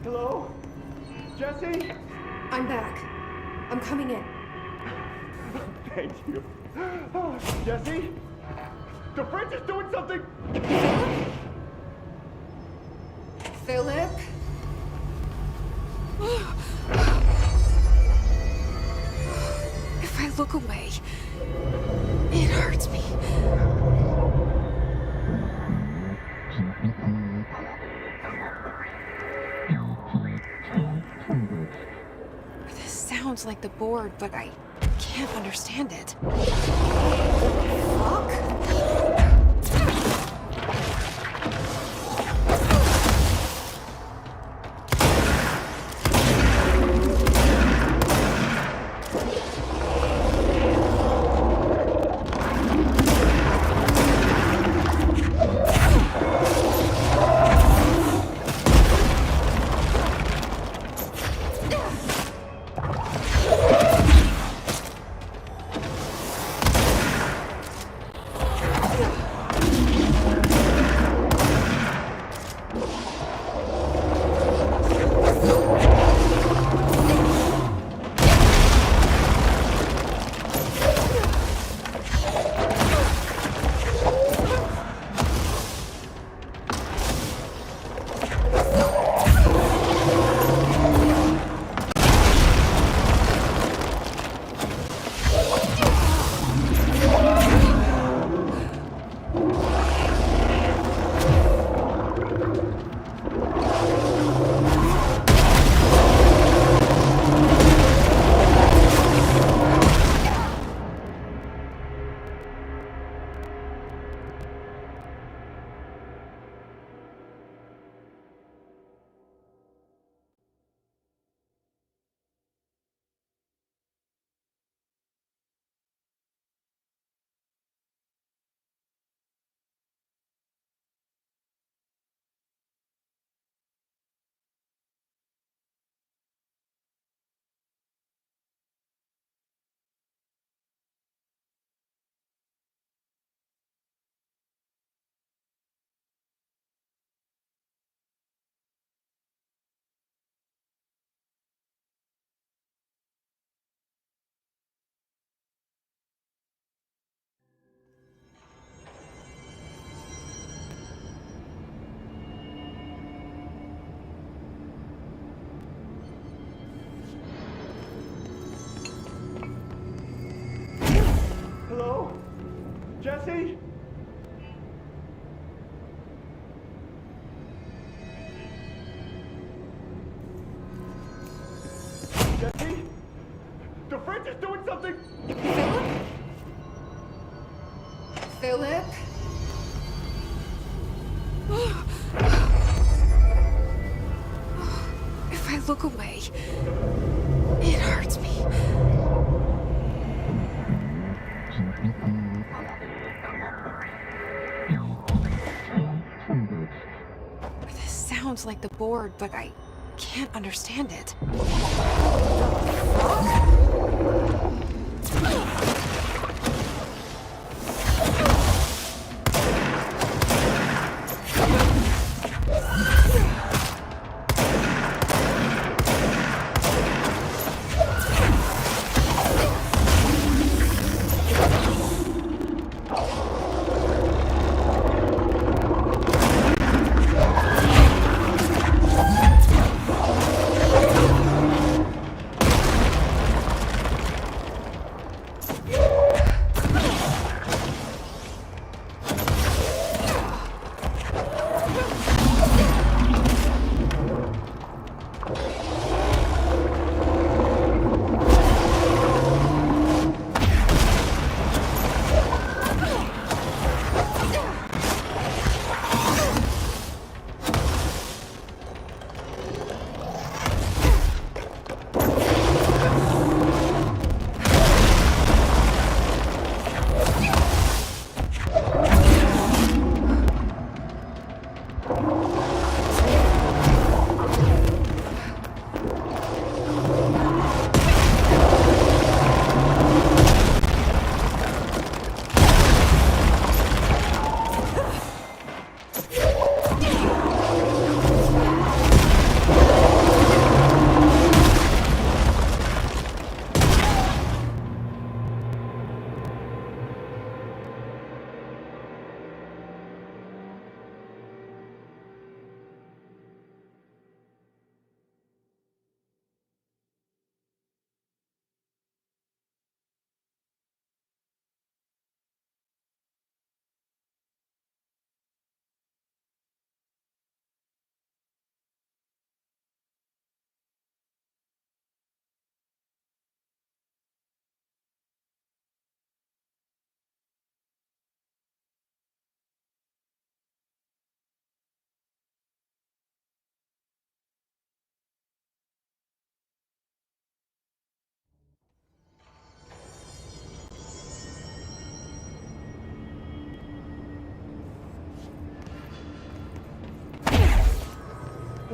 Hello? Jesse? I'm back. I'm coming in. Thank you. Jesse? The fridge is doing something! Philip? If I look away, it hurts me. This sounds like the board, but I can't understand it. Fuck? Hello? Jesse? Jesse? The fridge is doing something! Philip? If I look away, it hurts me. This sounds like the board, but I can't understand it.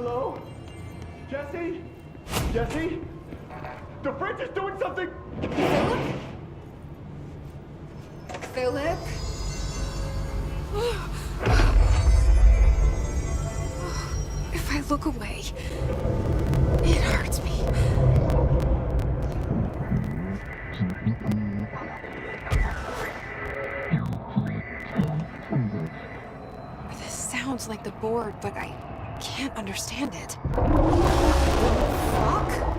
Hello? Jesse? Jesse? The fridge is doing something! Philip? If I look away, it hurts me. This sounds like the board, but I can't understand it. What the fuck?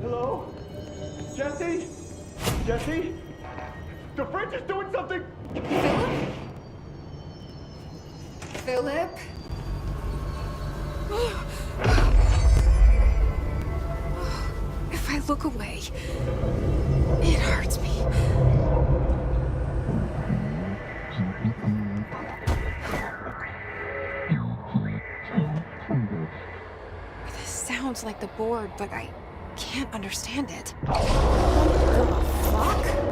Hello? Jesse? Jesse? The fridge is doing something! Philip? If I look away, it hurts me. This sounds like the board, but I can't understand it. What the fuck?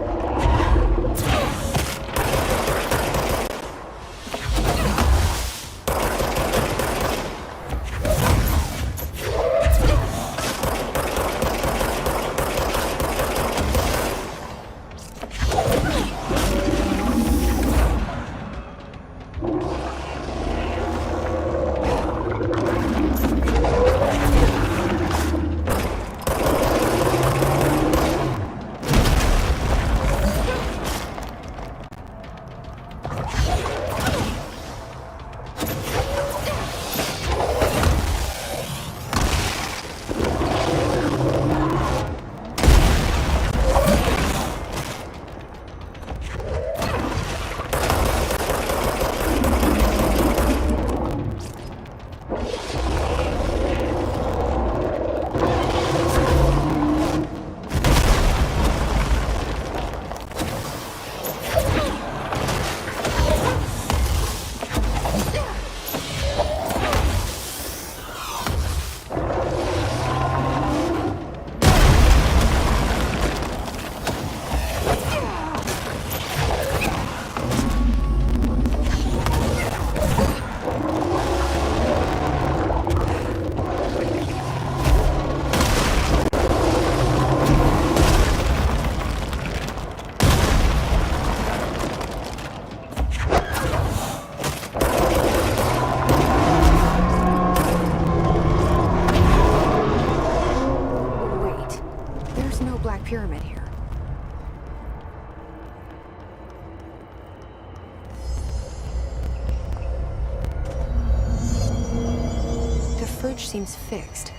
seems fixed.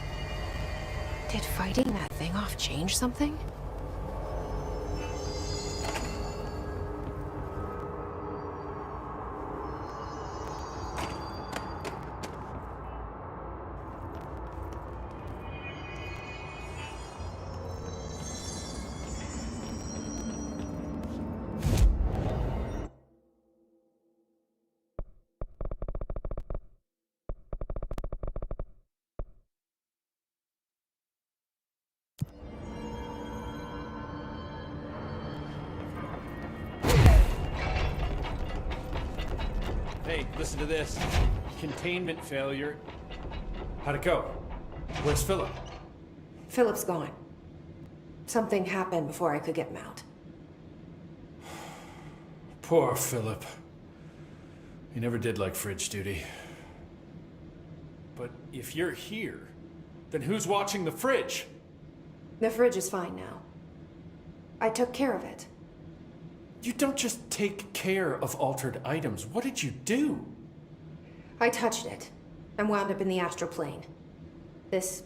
Did fighting that thing off change something? Hey, listen to this. Containment failure. How'd it go? Where's Philip? Philip's gone. Something happened before I could get him out. Poor Philip. He never did like fridge duty. But if you're here, then who's watching the fridge? The fridge is fine now. I took care of it. You don't just take care of altered items. What did you do? I touched it and wound up in the astral plane. This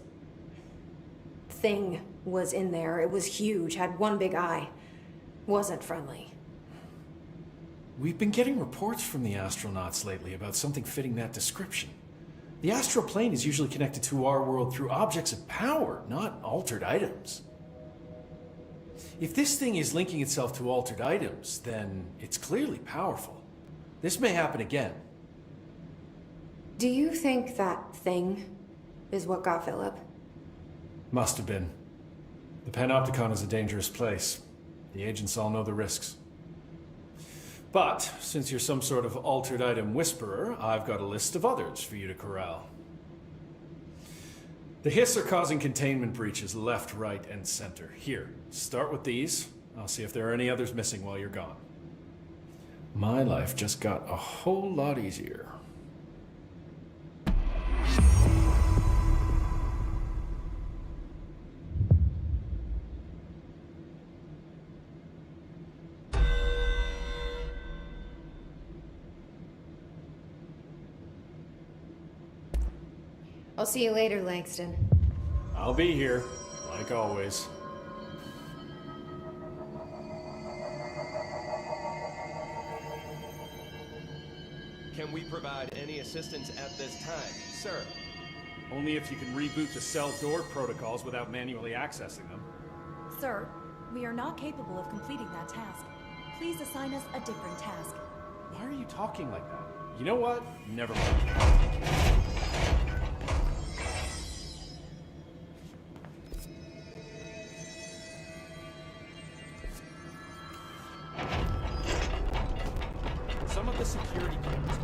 thing was in there. It was huge, had one big eye. Wasn't friendly. We've been getting reports from the astronauts lately about something fitting that description. The astral plane is usually connected to our world through objects of power, not altered items. If this thing is linking itself to altered items, then it's clearly powerful. This may happen again. Do you think that thing is what got Philip? Must have been. The Panopticon is a dangerous place. The agents all know the risks. But, since you're some sort of altered item whisperer, I've got a list of others for you to corral. The Hiss are causing containment breaches left, right, and center. Here, start with these. I'll see if there are any others missing while you're gone. My life just got a whole lot easier. I'll see you later, Langston. I'll be here, like always. Can we provide any assistance at this time, sir? Only if you can reboot the cell door protocols without manually accessing them. Sir, we are not capable of completing that task. Please assign us a different task. Why are you talking like that? You know what? Never mind. Some of the security cameras.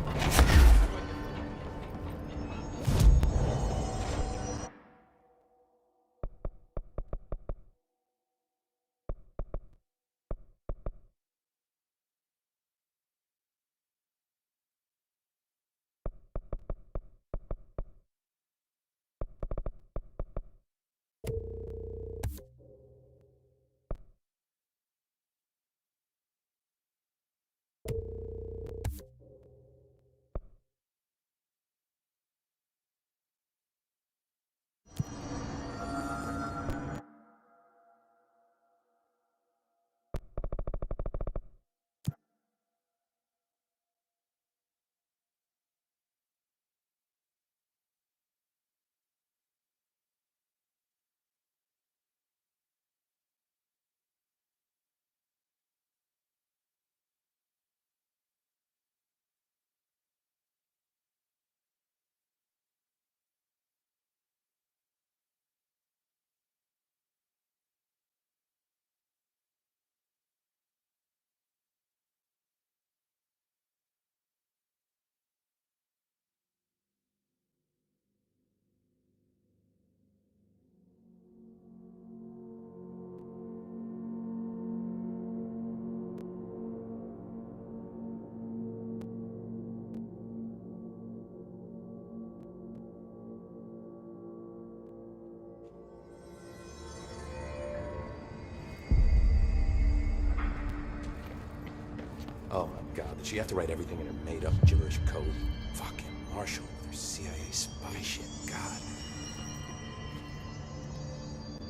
Oh my god, did she have to write everything in her made-up gibberish code? Fucking Marshall with her CIA spy shit, god.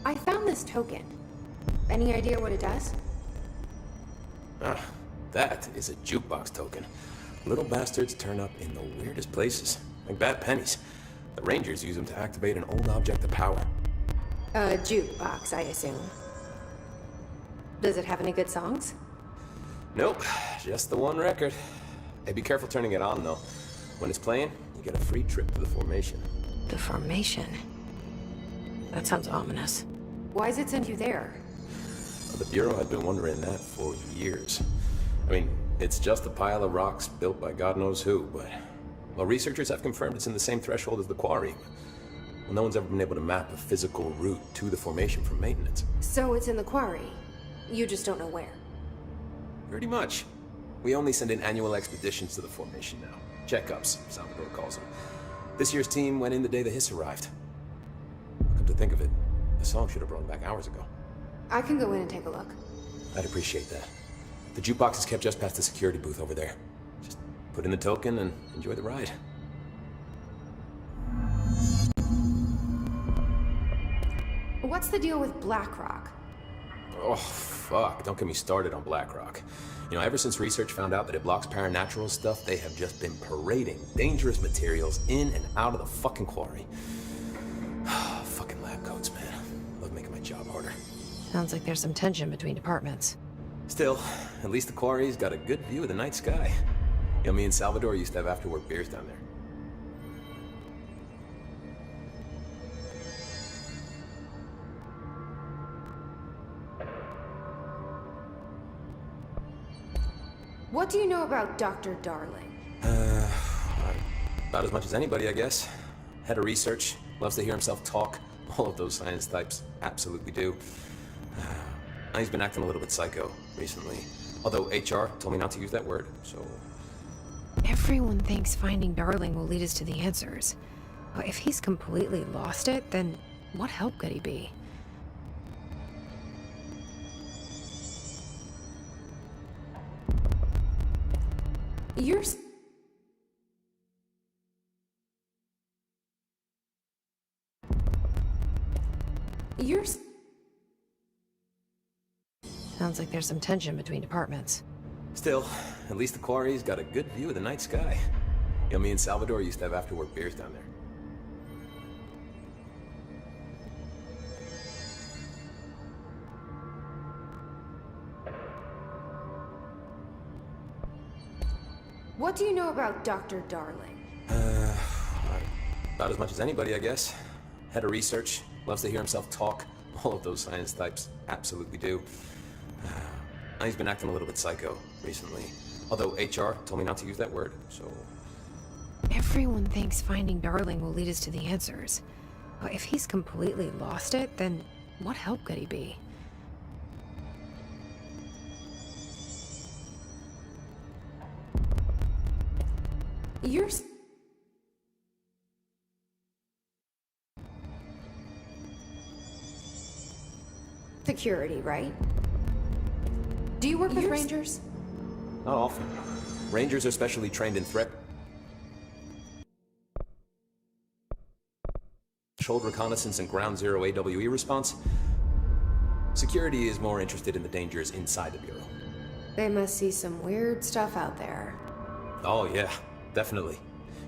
I found this token. Any idea what it does? Ah, that is a jukebox token. Little bastards turn up in the weirdest places, like bad pennies. The Rangers use them to activate an old object of power. A jukebox, I assume. Does it have any good songs? Nope, just the one record. Hey, be careful turning it on, though. When it's playing, you get a free trip to the formation. The formation? That sounds ominous. Why does it send you there? Well, the Bureau had been wondering that for years. I mean, it's just a pile of rocks built by God knows who, but... Well, researchers have confirmed it's in the same threshold as the quarry. Well, no one's ever been able to map a physical route to the formation from maintenance. So it's in the quarry. You just don't know where. Pretty much. We only send in annual expeditions to the formation now. Checkups, Salvador calls them. This year's team went in the day the hiss arrived. Come to think of it, the song should have brought them back hours ago. I can go in and take a look. I'd appreciate that. The jukebox is kept just past the security booth over there. Just put in the token and enjoy the ride. What's the deal with BlackRock? Oh, fuck. Don't get me started on BlackRock. You know, ever since research found out that it blocks paranatural stuff, they have just been parading dangerous materials in and out of the fucking quarry. Fucking lab coats, man. Love making my job harder. Sounds like there's some tension between departments. Still, at least the quarry's got a good view of the night sky. You know, me and Salvador used to have after-work beers down there. What do you know about Dr. Darling? About as much as anybody, I guess. Head of research, loves to hear himself talk. All of those science types absolutely do. He's been acting a little bit psycho recently. Although HR told me not to use that word, so... Everyone thinks finding Darling will lead us to the answers. But if he's completely lost it, then what help could he be? You're... Sounds like there's some tension between departments. Still, at least the quarry's got a good view of the night sky. You know, me and Salvador used to have after-work beers down there. What do you know about Dr. Darling? About as much as anybody, I guess. Head of research, loves to hear himself talk. All of those science types absolutely do. He's been acting a little bit psycho recently. Although HR told me not to use that word, so... Everyone thinks finding Darling will lead us to the answers. But if he's completely lost it, then what help could he be? You're... Security, right? Do you work with Rangers? Not often. Rangers are specially trained in threat... threshold reconnaissance and ground zero AWE response. Security is more interested in the dangers inside the Bureau. They must see some weird stuff out there. Oh yeah, definitely.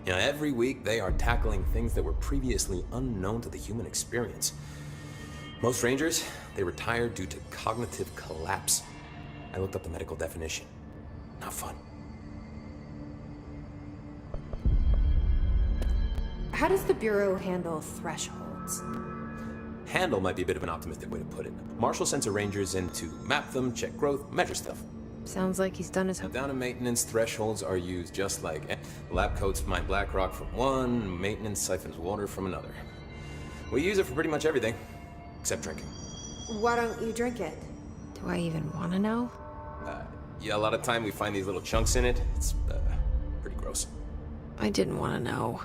You know, every week they are tackling things that were previously unknown to the human experience. Most Rangers, they retire due to cognitive collapse. I looked up the medical definition. Not fun. How does the Bureau handle thresholds? Handle might be a bit of an optimistic way to put it. Marshall sends her Rangers in to map them, check growth, measure stuff. Sounds like he's done his... Down in maintenance, thresholds are used just like... Lab coats mine black rock from one, maintenance siphons water from another. We use it for pretty much everything, except drinking. Why don't you drink it? Do I even want to know? Yeah, a lot of time we find these little chunks in it. It's, pretty gross. I didn't want to know.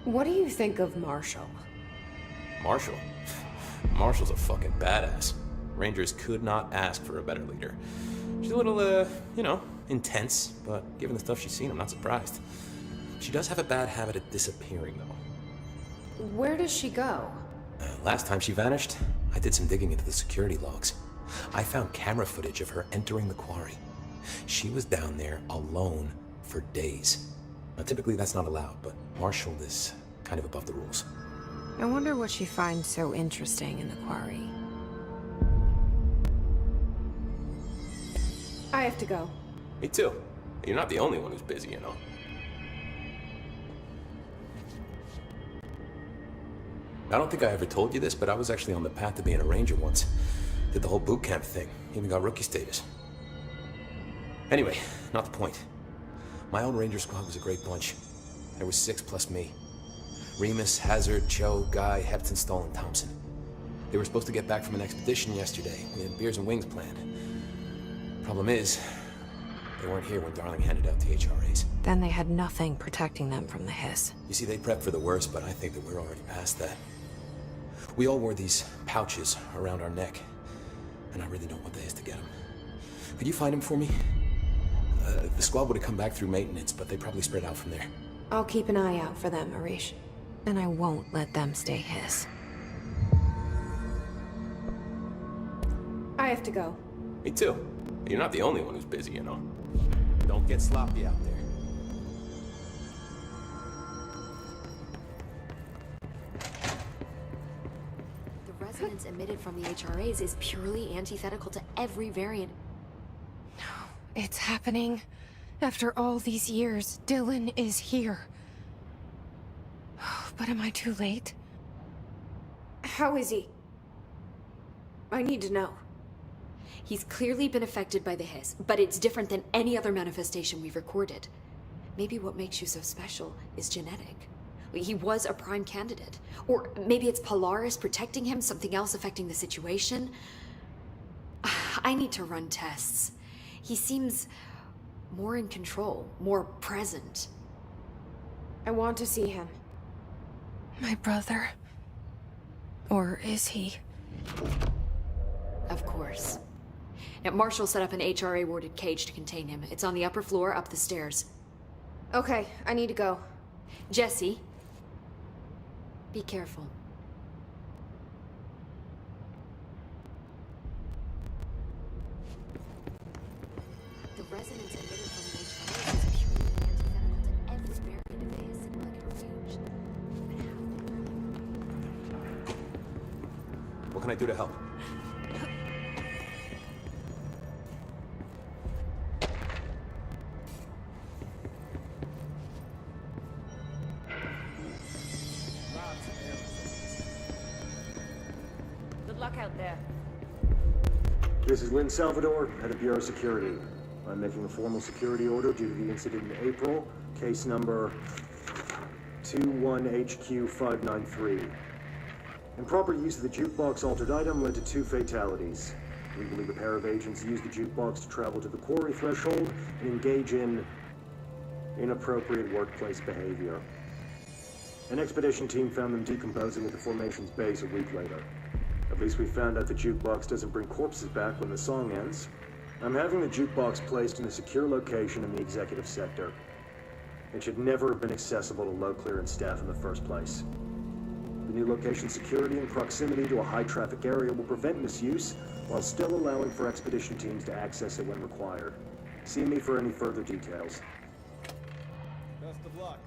What do you think of Marshall? Marshall? Marshall's a fucking badass. Rangers could not ask for a better leader. She's a little, you know, intense, but given the stuff she's seen, I'm not surprised. She does have a bad habit of disappearing, though. Where does she go? Last time she vanished, I did some digging into the security logs. I found camera footage of her entering the quarry. She was down there alone for days. Now, typically that's not allowed, but Marshall is kind of above the rules. I wonder what she finds so interesting in the quarry. I have to go. Me too. You're not the only one who's busy, you know. I don't think I ever told you this, but I was actually on the path to being a ranger once. Did the whole boot camp thing. Even got rookie status. Anyway, not the point. My old ranger squad was a great bunch. There was 6 plus me. Remus, Hazard, Cho, Guy, Hepton, Stoll, and Thompson. They were supposed to get back from an expedition yesterday. We had beers and wings planned. Problem is, they weren't here when Darling handed out the HRAs. Then they had nothing protecting them from the hiss. You see, they prepped for the worst, but I think that we're already past that. We all wore these pouches around our neck, and I really don't want the hiss to get them. Could you find them for me? The squad would have come back through maintenance, but they probably spread out from there. I'll keep an eye out for them, Arish. And I won't let them stay hiss. I have to go. Me too. You're not the only one who's busy, you know. Don't get sloppy out there. The resonance emitted from the HRAs is purely antithetical to every variant. It's happening. After all these years, Dylan is here. But am I too late? How is he? I need to know. He's clearly been affected by the hiss, but it's different than any other manifestation we've recorded. Maybe what makes you so special is genetic. He was a prime candidate. Or maybe it's Polaris protecting him, something else affecting the situation. I need to run tests. He seems more in control, more present. I want to see him. My brother. Or is he? Of course. Now, Marshall set up an HRA-warded cage to contain him. It's on the upper floor, up the stairs. Okay, I need to go. Jesse, be careful. The resonance emitted from the HRA is purely antithetical to every variant of the hiss in molecular range. But how? What can I do to help? Good luck out there. This is Lynn Salvador, head of Bureau Security. I'm making a formal security order due to the incident in April, case number 21HQ593. Improper use of the jukebox altered item led to 2 fatalities. We believe a pair of agents used the jukebox to travel to the quarry threshold and engage in inappropriate workplace behavior. An expedition team found them decomposing at the formation's base a week later. At least we found out the jukebox doesn't bring corpses back when the song ends. I'm having the jukebox placed in a secure location in the executive sector. It should never have been accessible to low clearance staff in the first place. The new location's security and proximity to a high-traffic area will prevent misuse, while still allowing for expedition teams to access it when required. See me for any further details. Best of luck.